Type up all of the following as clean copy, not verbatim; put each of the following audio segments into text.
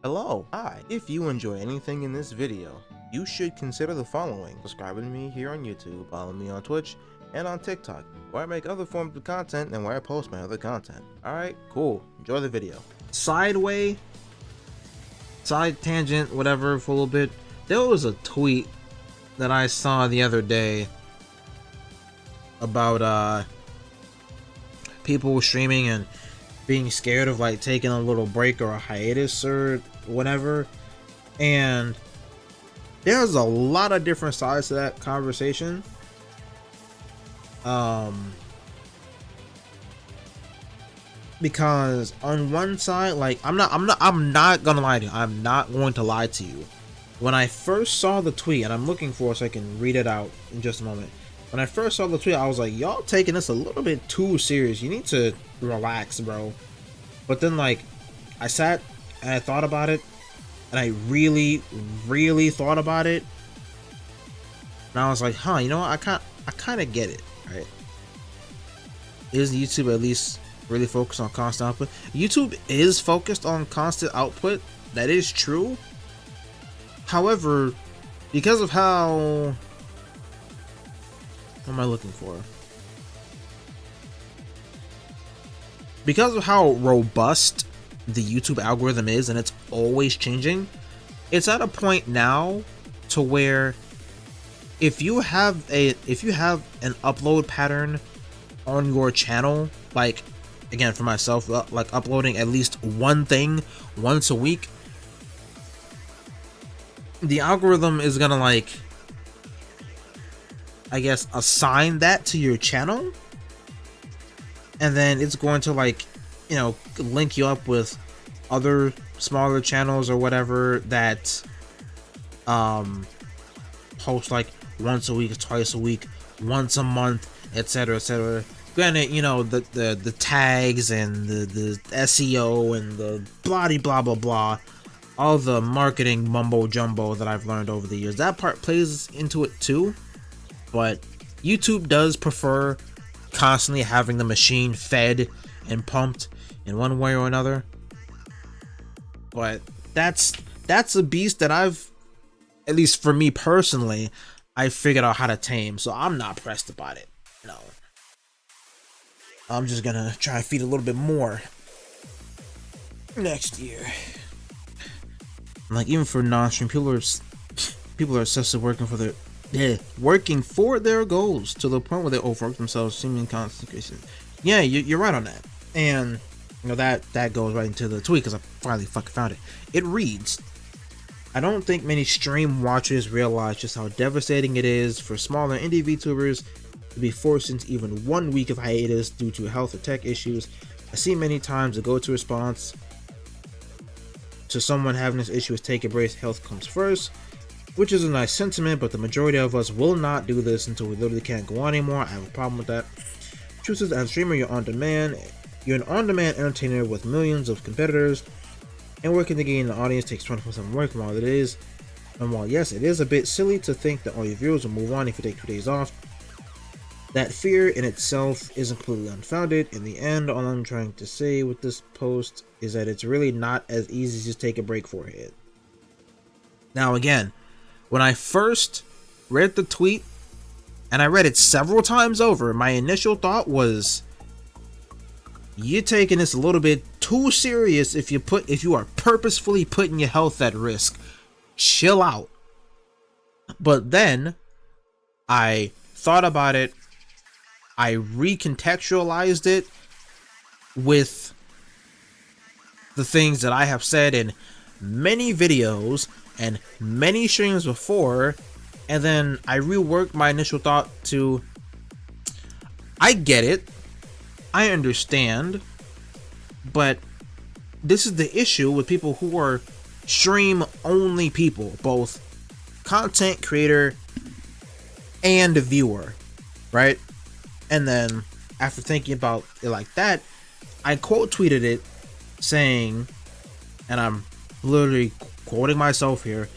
Hello, hi. If you enjoy anything in this video, you should consider the following: subscribing to me here on YouTube, follow me on Twitch, and on TikTok, where I make other forms of content and where I post my other content. Alright, cool. Enjoy the video. Side tangent, whatever, for a little bit. There was a tweet that I saw the other day about people streaming and being scared of like taking a little break or a hiatus or whatever, and there's a lot of different sides to that conversation. Because on one side, like I'm not gonna lie to you. I'm not going to lie to you. When I first saw the tweet, and I'm looking for it so I can read it out in just a moment. When I first saw the tweet, I was like, y'all taking this a little bit too serious. You need to relax, bro. But then, like, I sat and I thought about it, and I really thought about it, and I was like, huh, you know what? I kind of get it, right? Is YouTube at least really focused on constant output? YouTube is focused on constant output. That is true. However, because of how... What am I looking for? Because of how robust the YouTube algorithm is, and it's always changing, it's at a point now to where if you have an upload pattern on your channel, like again for myself, like uploading at least one thing once a week, the algorithm is gonna, like, I guess, assign that to your channel, and then it's going to, like, you know, link you up with other smaller channels or whatever that post like once a week, twice a week, once a month, etc., etc. Granted, you know, the tags and the SEO and the blah blah blah, all the marketing mumbo jumbo that I've learned over the years, that part plays into it too. But YouTube does prefer constantly having the machine fed and pumped in one way or another. But that's a beast that I've, at least for me personally, I figured out how to tame, so I'm not pressed about it. No, I'm just gonna try to feed a little bit more next year. Like, even for non-stream, people are obsessively working for their goals to the point where they overwork themselves, seeming concentration. Yeah, you're right on that. And you know, that goes right into the tweet, because I finally fucking found it. It reads, I don't think many stream watchers realize just how devastating it is for smaller indie VTubers to be forced into even 1 week of hiatus due to health or tech issues. I see many times the go-to response to someone having this issue is take a break, health comes first, which is a nice sentiment, but the majority of us will not do this until we literally can't go on anymore. I have a problem with that. Truth is, as a streamer, you're an on-demand entertainer with millions of competitors, and working to gain an audience takes 24/7 work. While yes, it is a bit silly to think that all your viewers will move on if you take 2 days off, that fear in itself isn't completely unfounded. In the end, all I'm trying to say with this post is that it's really not as easy as just take a break for it. Now again, when I first read the tweet, and I read it several times over, my initial thought was, you're taking this a little bit too serious if you are purposefully putting your health at risk. Chill out. But then I thought about it, I recontextualized it with the things that I have said in many videos and many streams before, and then I reworked my initial thought to, I get it, I understand, but this is the issue with people who are stream only people, both content creator and viewer, right? And then after thinking about it like that, I quote tweeted it saying, and I'm literally quoting myself here,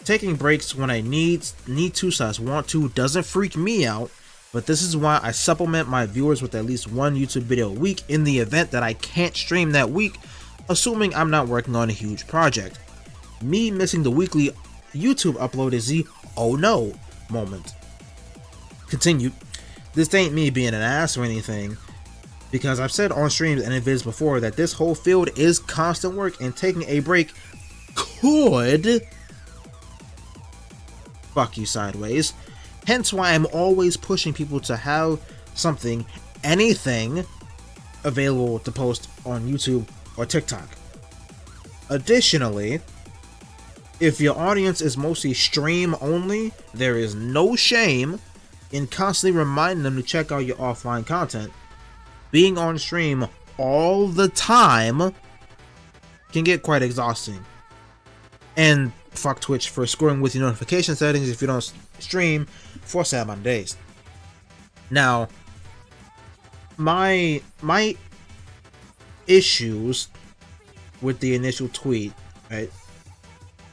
taking breaks when I need to / want to doesn't freak me out, but this is why I supplement my viewers with at least one YouTube video a week in the event that I can't stream that week, assuming I'm not working on a huge project. Me missing the weekly YouTube upload is the oh no moment. Continued. This ain't me being an ass or anything, because I've said on streams and in vids before that this whole field is constant work, and taking a break could fuck you sideways. Hence why I'm always pushing people to have something, anything, available to post on YouTube or TikTok. Additionally, if your audience is mostly stream only, there is no shame in constantly reminding them to check out your offline content. Being on stream all the time can get quite exhausting. And fuck Twitch for screwing with your notification settings if you don't stream for 7 days. Now, my issues with the initial tweet, right?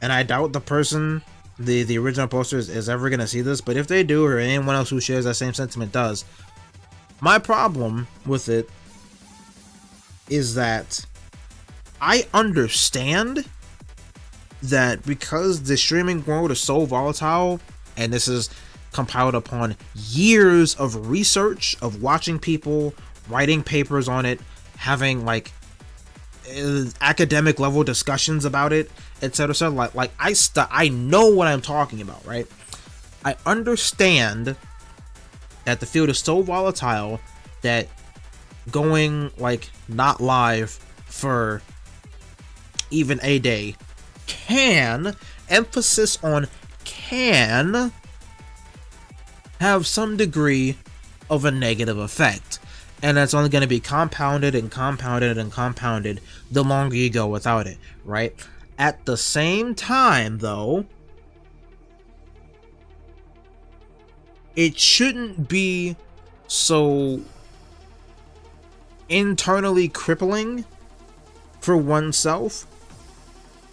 And I doubt the person, the original poster is ever gonna see this, but if they do, or anyone else who shares that same sentiment does, my problem with it is that I understand that because the streaming world is so volatile, and this is compiled upon years of research, of watching people, writing papers on it, having like academic level discussions about it, etc. So like I know what I'm talking about, right? I understand that the field is so volatile that going like not live for even a day can, emphasis on can, have some degree of a negative effect. And that's only going to be compounded and compounded and compounded the longer you go without it, right? At the same time, though, it shouldn't be so internally crippling for oneself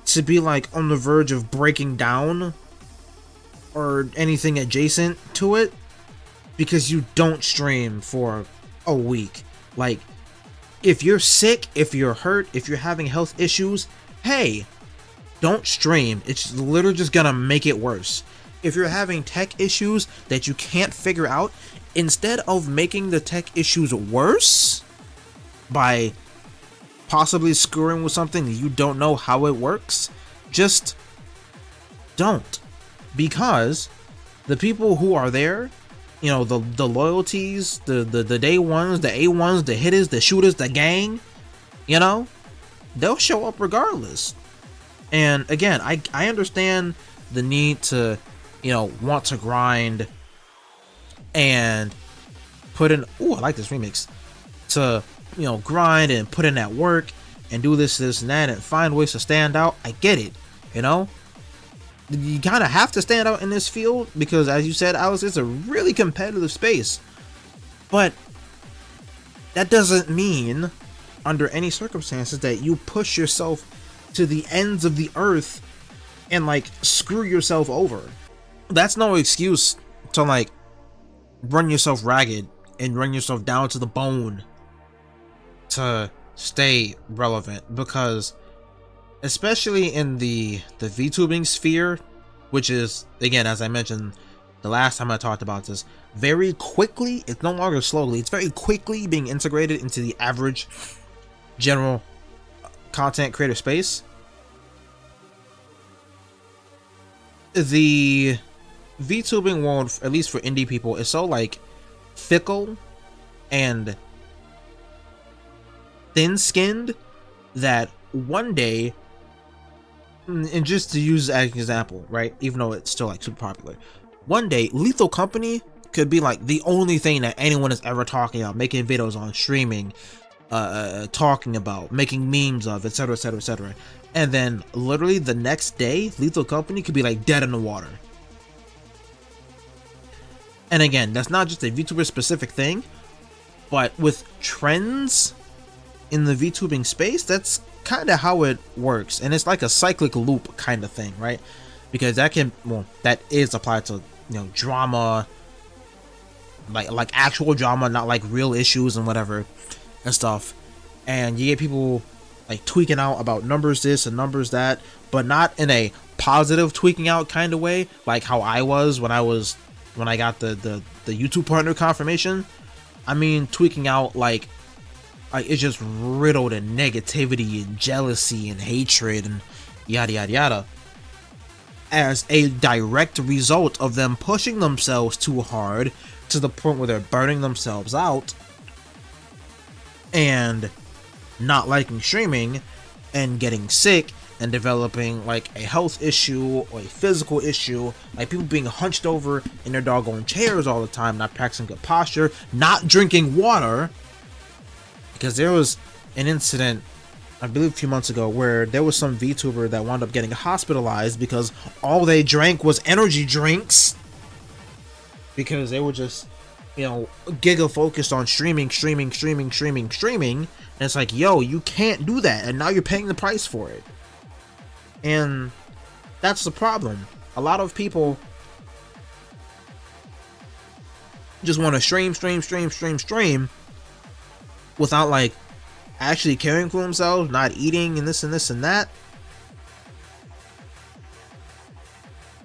to be like on the verge of breaking down or anything adjacent to it because you don't stream for a week. Like, if you're sick, if you're hurt, if you're having health issues, hey, don't stream. It's literally just gonna make it worse. If you're having tech issues that you can't figure out, instead of making the tech issues worse by possibly screwing with something that you don't know how it works, just don't. Because the people who are there, you know, the loyalties, the day ones, the A1s, the hitters, the shooters, the gang, you know, they'll show up regardless. And again, I understand the need to, you know, want to grind and put in, ooh, I like this remix, to, you know, grind and put in that work and do this and that and find ways to stand out. I get it, you know. You kind of have to stand out in this field because, as you said, Alex, it's a really competitive space. But that doesn't mean, under any circumstances, that you push yourself to the ends of the earth and, like, screw yourself over. That's no excuse to, like, run yourself ragged and run yourself down to the bone to stay relevant, because especially in the VTubing sphere, which is, again, as I mentioned the last time I talked about this, very quickly, it's no longer slowly, it's very quickly being integrated into the average general content creator space. The VTubing world, at least for indie people, is so like fickle and thin-skinned that one day, and just to use as an example, right, even though it's still like super popular, one day Lethal Company could be like the only thing that anyone is ever talking about, making videos on, streaming, talking about, making memes of, etc, etc, etc. And then literally the next day Lethal Company could be like dead in the water. And again, that's not just a VTuber specific thing, but with trends in the VTubing space, that's kind of how it works. And it's like a cyclic loop kind of thing, right? Because that can, well, that is applied to, you know, drama, like actual drama, not like real issues and whatever and stuff. And you get people like tweaking out about numbers this and numbers that, but not in a positive tweaking out kind of way, like how I was when I got the YouTube partner confirmation. I mean, tweaking out like it's just riddled in negativity and jealousy and hatred and yada yada yada, as a direct result of them pushing themselves too hard to the point where they're burning themselves out and not liking streaming and getting sick and developing like a health issue or a physical issue, like people being hunched over in their doggone chairs all the time, not practicing good posture, not drinking water. Because there was an incident, I believe a few months ago, where there was some VTuber that wound up getting hospitalized because all they drank was energy drinks, because they were just, you know, giga focused on streaming. And it's like, yo, you can't do that, and now you're paying the price for it. And that's the problem. A lot of people just want to stream without like actually caring for themselves, not eating and this and this and that.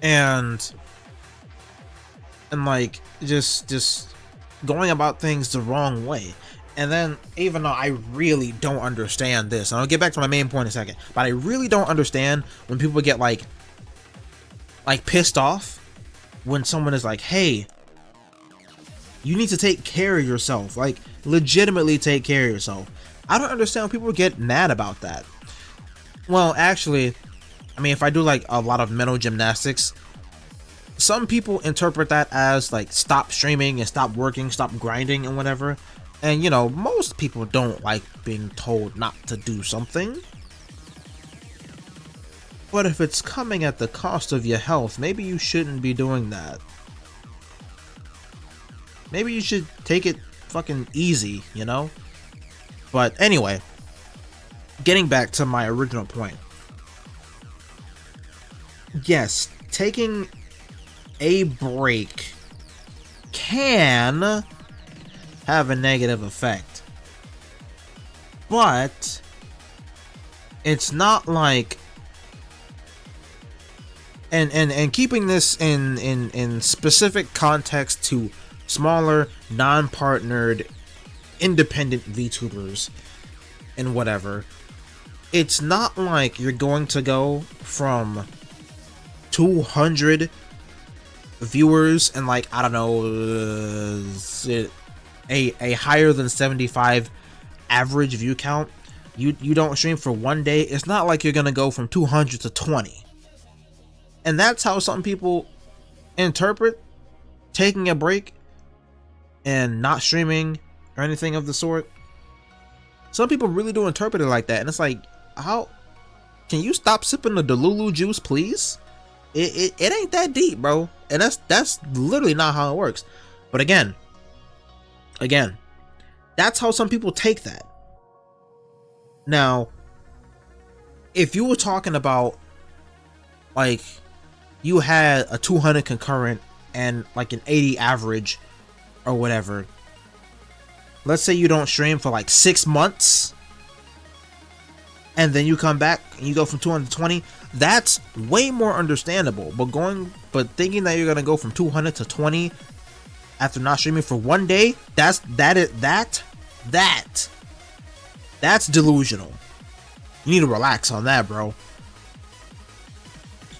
And like just going about things the wrong way. And then, even though I really don't understand this, and I'll get back to my main point in a second, but I really don't understand when people get like pissed off when someone is like, hey, you need to take care of yourself, like legitimately take care of yourself. I don't understand when people get mad about that. Well, actually, I mean, if I do like a lot of mental gymnastics, some people interpret that as like stop streaming and stop working, stop grinding and whatever. And you know, most people don't like being told not to do something. But if it's coming at the cost of your health, maybe you shouldn't be doing that. Maybe you should take it fucking easy, you know? But anyway, getting back to my original point. Yes, taking a break can have a negative effect, but it's not like, and keeping this in specific context to smaller, non-partnered, independent VTubers and whatever, it's not like you're going to go from 200 viewers and like, I don't know, a higher than 75 average view count. You don't stream for one day, it's not like you're gonna go from 200 to 20. And that's how some people interpret taking a break and not streaming or anything of the sort. Some people really do interpret it like that, and it's like, how can you stop sipping the Delulu juice, please? It ain't that deep, bro. And that's literally not how it works. But again, that's how some people take that. Now, if you were talking about like you had a 200 concurrent and like an 80 average or whatever, let's say you don't stream for like 6 months and then you come back and you go from 200 to 20, that's way more understandable. But thinking that you're gonna go from 200 to 20 after not streaming for one day, that's delusional. You need to relax on that, bro.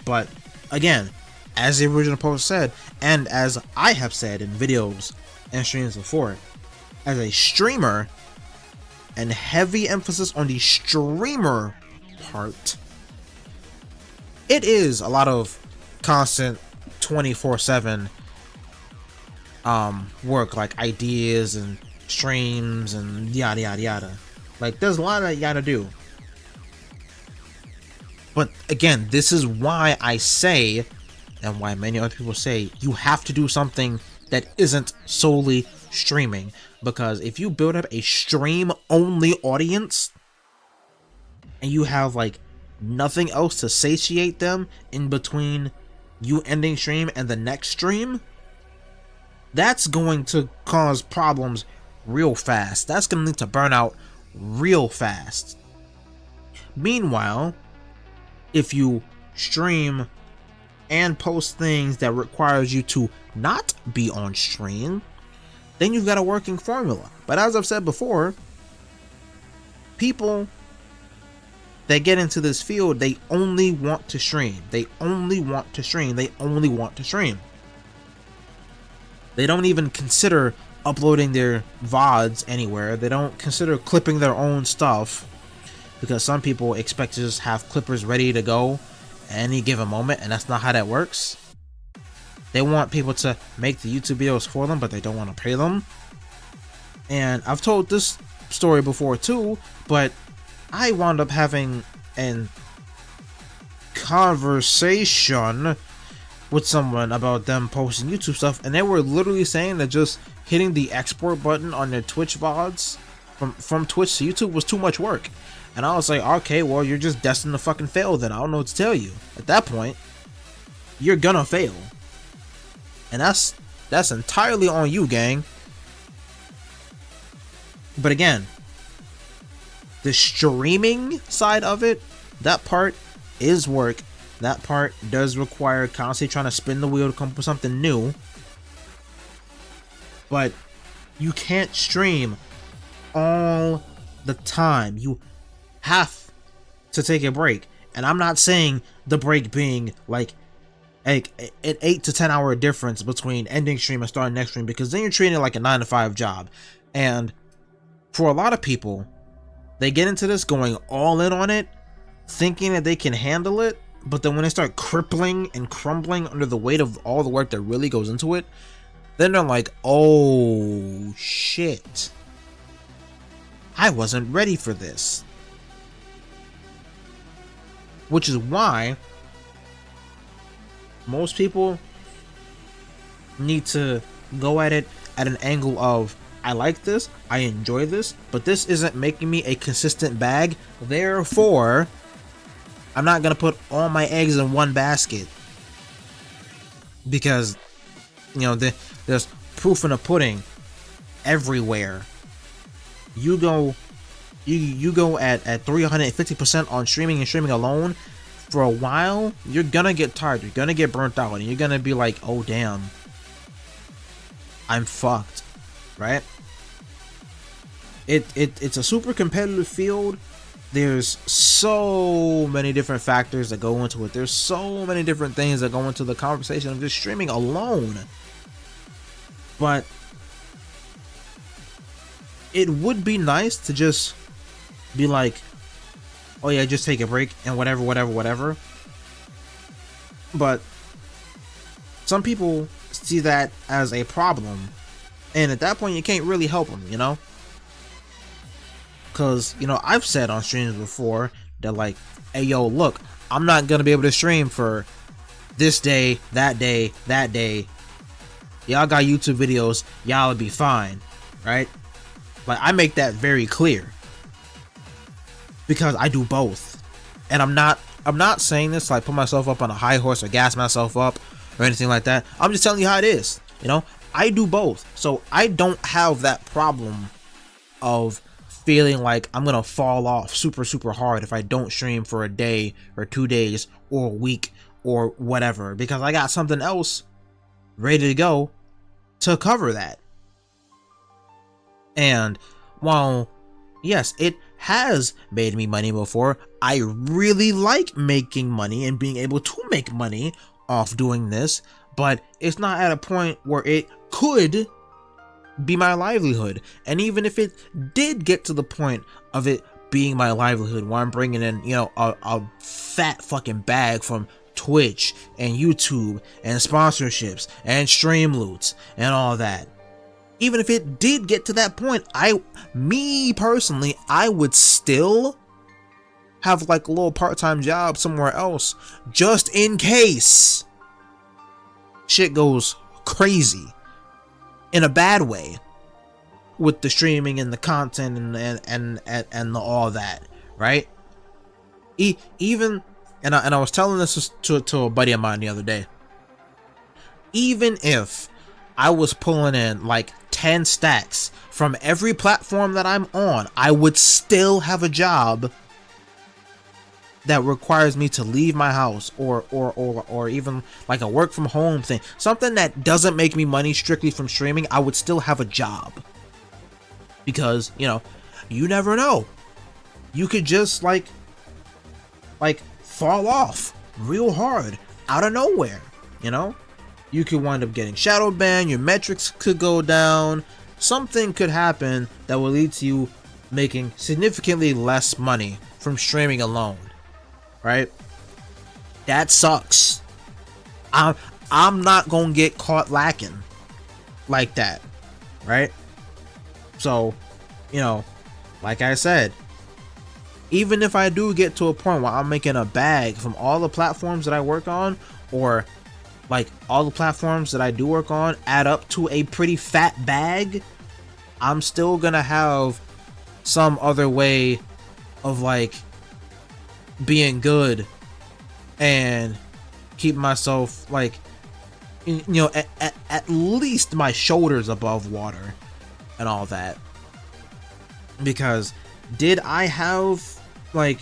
But again, as the original post said, and as I have said in videos and streams before, as a streamer, and heavy emphasis on the streamer part, it is a lot of constant 24/7 work, like ideas and streams and yada yada yada. Like, there's a lot that you gotta do. But again, this is why I say, and why many other people say, you have to do something that isn't solely streaming. Because if you build up a stream only audience and you have like nothing else to satiate them in between you ending stream and the next stream, that's going to cause problems real fast. That's going to lead to burnout real fast. Meanwhile, if you stream and post things that requires you to not be on stream, then you've got a working formula. But as I've said before, people that get into this field, they only want to stream. They only want to stream. They only want to stream. They don't even consider uploading their VODs anywhere. They don't consider clipping their own stuff, because some people expect to just have clippers ready to go at any given moment, and that's not how that works. They want people to make the YouTube videos for them, but they don't want to pay them. And I've told this story before too, but I wound up having a conversation with someone about them posting YouTube stuff, and they were literally saying that just hitting the export button on their Twitch VODs from Twitch to YouTube was too much work. And I was like, okay, well, you're just destined to fucking fail then. I don't know what to tell you. At that point, you're gonna fail. And that's entirely on you, gang. But again, the streaming side of it, that part is work. That part does require constantly trying to spin the wheel to come up with something new. But you can't stream all the time. You have to take a break. And I'm not saying the break being like an 8 to 10 hour difference between ending stream and starting next stream, because then you're treating it like a 9 to 5 job. And for a lot of people, they get into this going all in on it, thinking that they can handle it, but then when they start crippling and crumbling under the weight of all the work that really goes into it, then they're like, oh shit, I wasn't ready for this. Which is why most people need to go at it at an angle of, I like this, I enjoy this, but this isn't making me a consistent bag, therefore I'm not gonna put all my eggs in one basket. Because, you know, there's proof in the pudding everywhere. You go at 350% on streaming and streaming alone for a while, you're gonna get tired, you're gonna get burnt out, and you're gonna be like, oh damn, I'm fucked, right? It's a super competitive field. There's so many different factors that go into it. There's so many different things that go into the conversation of just streaming alone. But it would be nice to just be like, oh yeah, just take a break and whatever. But some people see that as a problem, and at that point you can't really help them, you know? Because, you know, I've said on streams before that, like, hey yo, look, I'm not gonna be able to stream for this day, that day, that day. Y'all got YouTube videos, y'all will be fine, right? Like, I make that very clear, because I do both. And I'm not saying this to, like, put myself up on a high horse or gas myself up or anything like that. I'm just telling you how it is, you know? I do both, so I don't have that problem of feeling like I'm gonna fall off super hard if I don't stream for a day or 2 days or a week or whatever, because I got something else ready to go to cover that. And while yes, it has made me money before, I really like making money and being able to make money off doing this, but it's not at a point where it could be my livelihood. And even if it did get to the point of it being my livelihood, where I'm bringing in, you know, a fat fucking bag from Twitch and YouTube and sponsorships and stream loots and all that, even if it did get to that point, me personally, I would still have like a little part-time job somewhere else, just in case shit goes crazy in a bad way with the streaming and the content and all that, right? Even and I was telling this to a buddy of mine the other day. Even if I was pulling in like 10 stacks from every platform that I'm on, I would still have a job that requires me to leave my house, or even like a work from home thing, something that doesn't make me money strictly from streaming, I would still have a job. Because, you know, you never know. You could just like fall off real hard out of nowhere, you know? You could wind up getting shadow banned, your metrics could go down, something could happen that will lead to you making significantly less money from streaming alone, right? That sucks. I'm not gonna get caught lacking like that, right? So, you know, like I said, even if I do get to a point where I'm making a bag from all the platforms that I work on, or like all the platforms that I do work on add up to a pretty fat bag, I'm still gonna have some other way of like being good and keep myself like, you know, at least my shoulders above water and all that. Because did I have like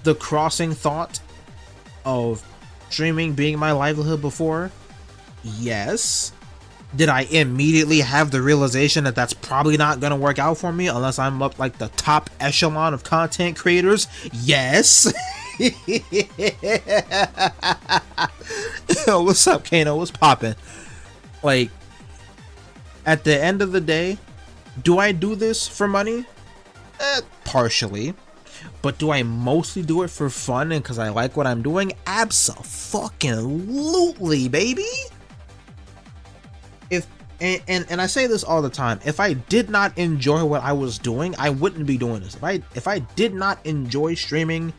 the crossing thought of streaming being my livelihood before? Yes. Did I immediately have the realization that that's probably not gonna work out for me unless I'm up like the top echelon of content creators? Yes. Yo, what's up, Kano? What's poppin'? Like, at the end of the day, do I do this for money? Partially. But do I mostly do it for fun and because I like what I'm doing? Abso-fucking-lutely, baby! And I say this all the time, if I did not enjoy what I was doing, I wouldn't be doing this. If I did not enjoy streaming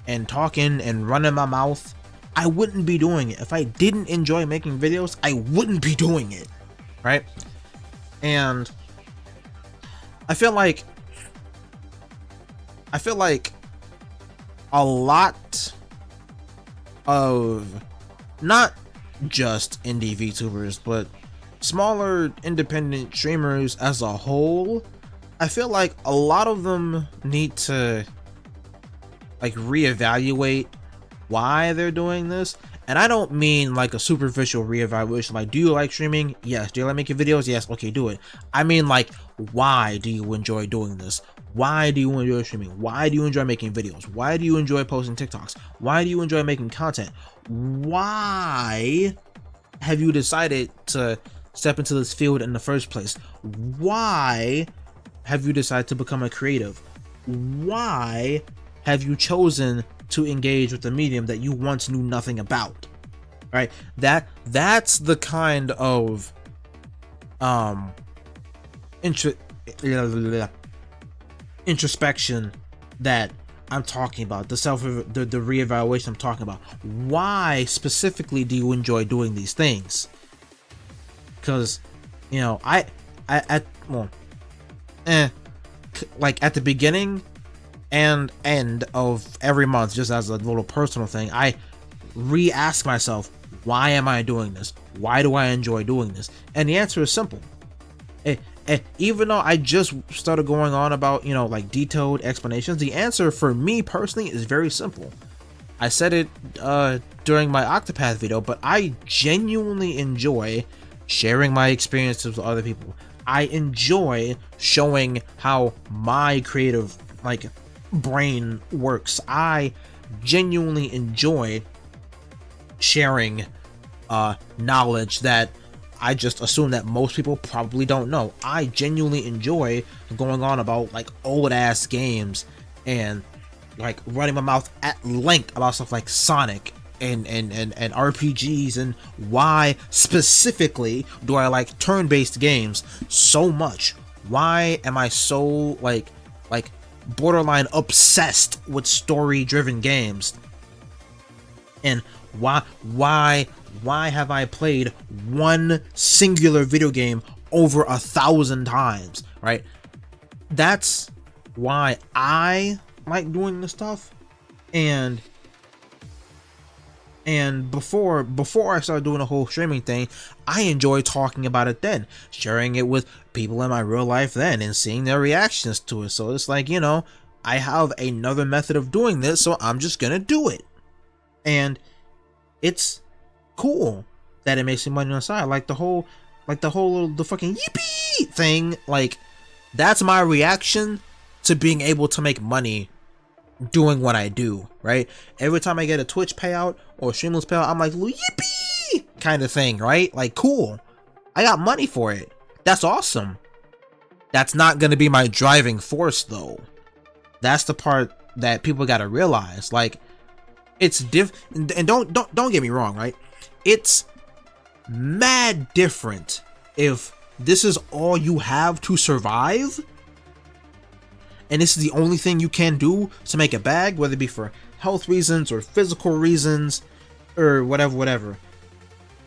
and talking and running my mouth, I wouldn't be doing it. If I didn't enjoy making videos, I wouldn't be doing it, right? And I feel like a lot of not just indie VTubers, but smaller independent streamers as a whole, I feel like a lot of them need to like reevaluate why they're doing this. And I don't mean like a superficial reevaluation, like, do you like streaming? Yes. Do you like making videos? Yes. Okay, do it. I mean, like, why do you enjoy doing this? Why do you enjoy streaming? Why do you enjoy making videos? Why do you enjoy posting TikToks? Why do you enjoy making content? Why have you decided to step into this field in the first place? Why have you decided to become a creative? Why have you chosen to engage with the medium that you once knew nothing about? Right? That's the kind of introspection that I'm talking about, the reevaluation I'm talking about. Why specifically do you enjoy doing these things? Because, you know, like at the beginning and end of every month, just as a little personal thing, I re-ask myself, why am I doing this? Why do I enjoy doing this? And the answer is simple. Even though I just started going on about, you know, like detailed explanations, the answer for me personally is very simple. I said it during my Octopath video, but I genuinely enjoy sharing my experiences with other people. I enjoy showing how my creative like brain works. I genuinely enjoy sharing knowledge that I just assume that most people probably don't know. I genuinely enjoy going on about like old ass games and like running my mouth at length about stuff like Sonic and RPGs, and why specifically do I like turn-based games so much? Why am I so like borderline obsessed with story-driven games? And why have I played one singular video game over 1,000 times, right? That's why I like doing this stuff. And before I started doing the whole streaming thing, I enjoyed talking about it then, sharing it with people in my real life then, and seeing their reactions to it. So it's like, you know, I have another method of doing this, so I'm just gonna do it. And it's cool that it makes me money on the side. Like the whole the fucking yippee thing, like that's my reaction to being able to make money doing what I do, right? Every time I get a Twitch payout or Streamless payout, I'm like, yippee kind of thing, right? Like, cool, I got money for it. That's awesome. That's not gonna be my driving force though. That's the part that people gotta realize. Like, it's and don't get me wrong, right? It's mad different if this is all you have to survive and this is the only thing you can do to make a bag, whether it be for health reasons or physical reasons or whatever.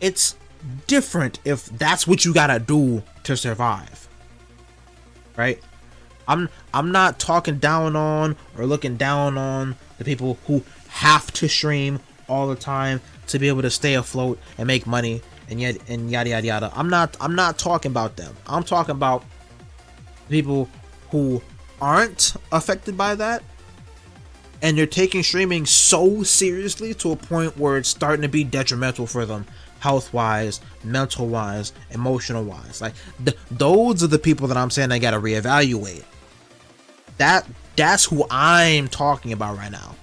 It's different if that's what you gotta do to survive, right? I'm not talking down on or looking down on the people who have to stream all the time to be able to stay afloat and make money and yada yada yada. I'm not talking about them. I'm talking about people who aren't affected by that, and they're taking streaming so seriously to a point where it's starting to be detrimental for them, health wise, mental wise, emotional wise. Like those are the people that I'm saying I gotta reevaluate. That's who I'm talking about right now.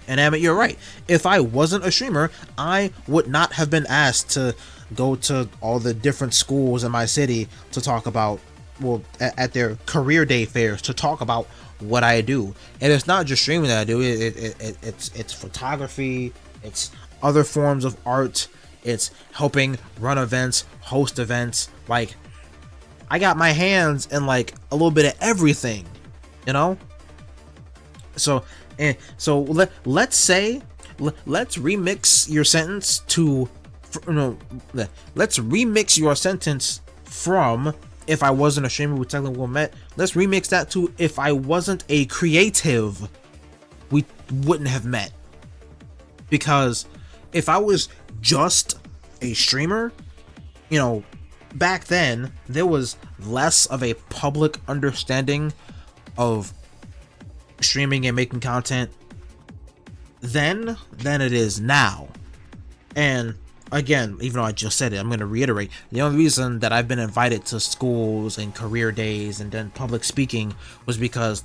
And I mean, you're right. If I wasn't a streamer, I would not have been asked to go to all the different schools in my city to talk about, well, at their career day fairs, to talk about what I do. And it's not just streaming that I do. It's photography. It's other forms of art. It's helping run events, host events. Like, I got my hands in like a little bit of everything, you know. So let's say, let's remix your sentence to, let's remix your sentence from, if I wasn't a streamer we technically met, let's remix that to, if I wasn't a creative we wouldn't have met. Because if I was just a streamer, you know, back then there was less of a public understanding of streaming and making content then than it is now. And again, even though I just said it, I'm going to reiterate, the only reason that I've been invited to schools and career days and then public speaking was because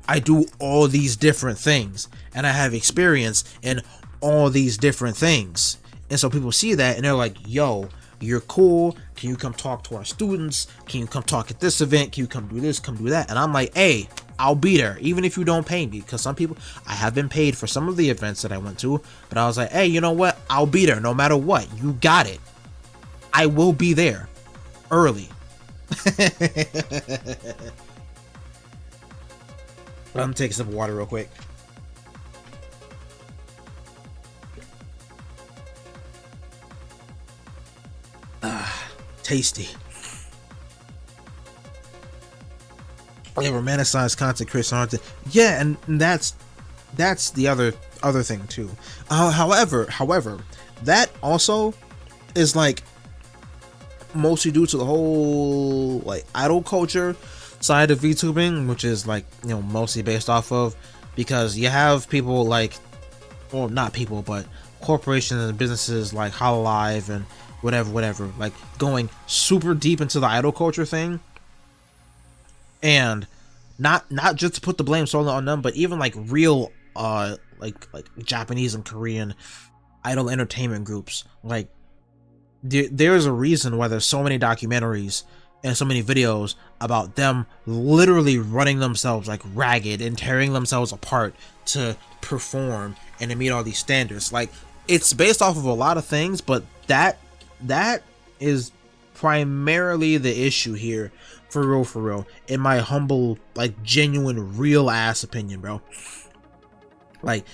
I do all these different things and I have experience in all these different things. And so people see that and they're like, yo, you're cool, can you come talk to our students, can you come talk at this event, can you come do this, come do that? And I'm like, hey, I'll be there even if you don't pay me, because some people, I have been paid for some of the events that I went to, but I was like, hey, you know what, I'll be there no matter what. You got it, I will be there early. I'm taking some water real quick. Tasty. They romanticize content creation art. Yeah, and that's the other thing too. However, that also is like mostly due to the whole like idol culture side of VTubing, which is like, you know, mostly based off of, because you have people like, well, not people, but corporations and businesses like Hololive and whatever, like going super deep into the idol culture thing. And not just to put the blame solely on them, but even like real like Japanese and Korean idol entertainment groups. Like there's a reason why there's so many documentaries and so many videos about them literally running themselves like ragged and tearing themselves apart to perform and to meet all these standards. Like, it's based off of a lot of things, but that is primarily the issue here. For real, in my humble, like, genuine, real ass opinion, bro. Like,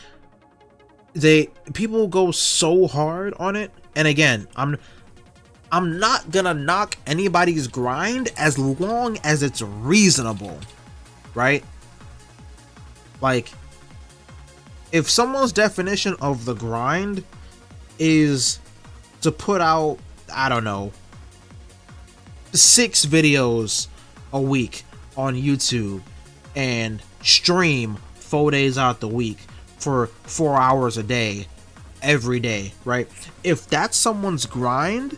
people go so hard on it, and again, I'm not gonna knock anybody's grind as long as it's reasonable, right? Like, if someone's definition of the grind is to put out, I don't know, 6 videos a week on YouTube and stream 4 days out the week for 4 hours a day every day, right? If that's someone's grind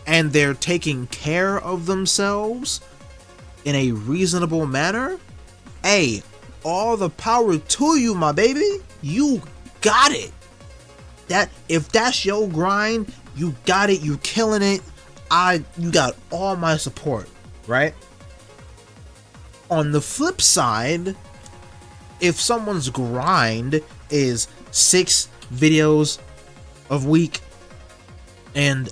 and they're taking care of themselves in a reasonable manner, hey, all the power to you, my baby. You got it. That if that's your grind, you got it. You killing it. You got all my support, right? On the flip side, if someone's grind is 6 videos a week and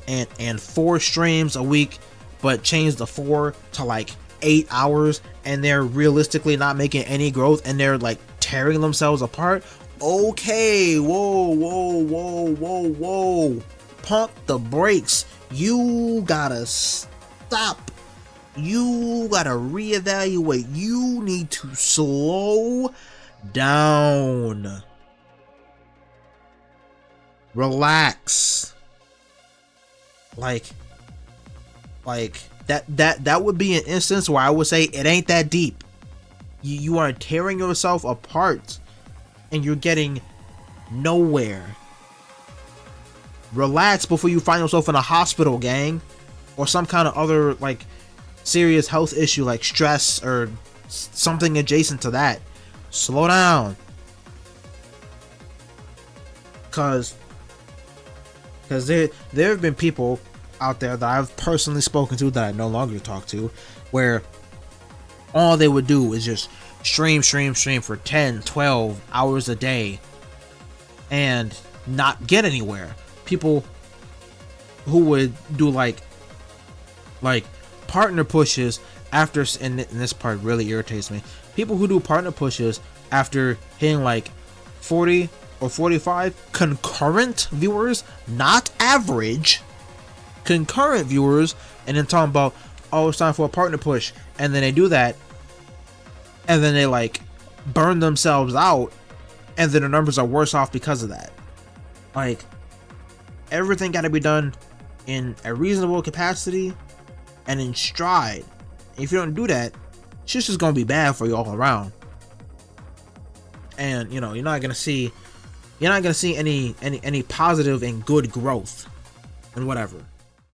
4 streams a week, but change the 4 to like 8 hours, and they're realistically not making any growth and they're like tearing themselves apart, okay, whoa, pump the brakes. You gotta stop. You gotta reevaluate. You need to slow down. Relax. Like that would be an instance where I would say it ain't that deep. You are tearing yourself apart and you're getting nowhere. Relax before you find yourself in a hospital, gang, or some kind of other like serious health issue like stress or something adjacent to that. Slow down. Cause there have been people out there that I've personally spoken to that I no longer talk to, where all they would do is just stream for 10, 12 hours a day and not get anywhere. People who would do like partner pushes after, and this part really irritates me, people who do partner pushes after hitting like 40 or 45 concurrent viewers, not average, concurrent viewers, and then talking about, oh, it's time for a partner push, and then they do that and then they like burn themselves out and then the numbers are worse off because of that. Like, everything got to be done in a reasonable capacity and in stride. And if you don't do that, shit's just gonna be bad for you all around. And you know, you're not gonna see any positive and good growth and whatever.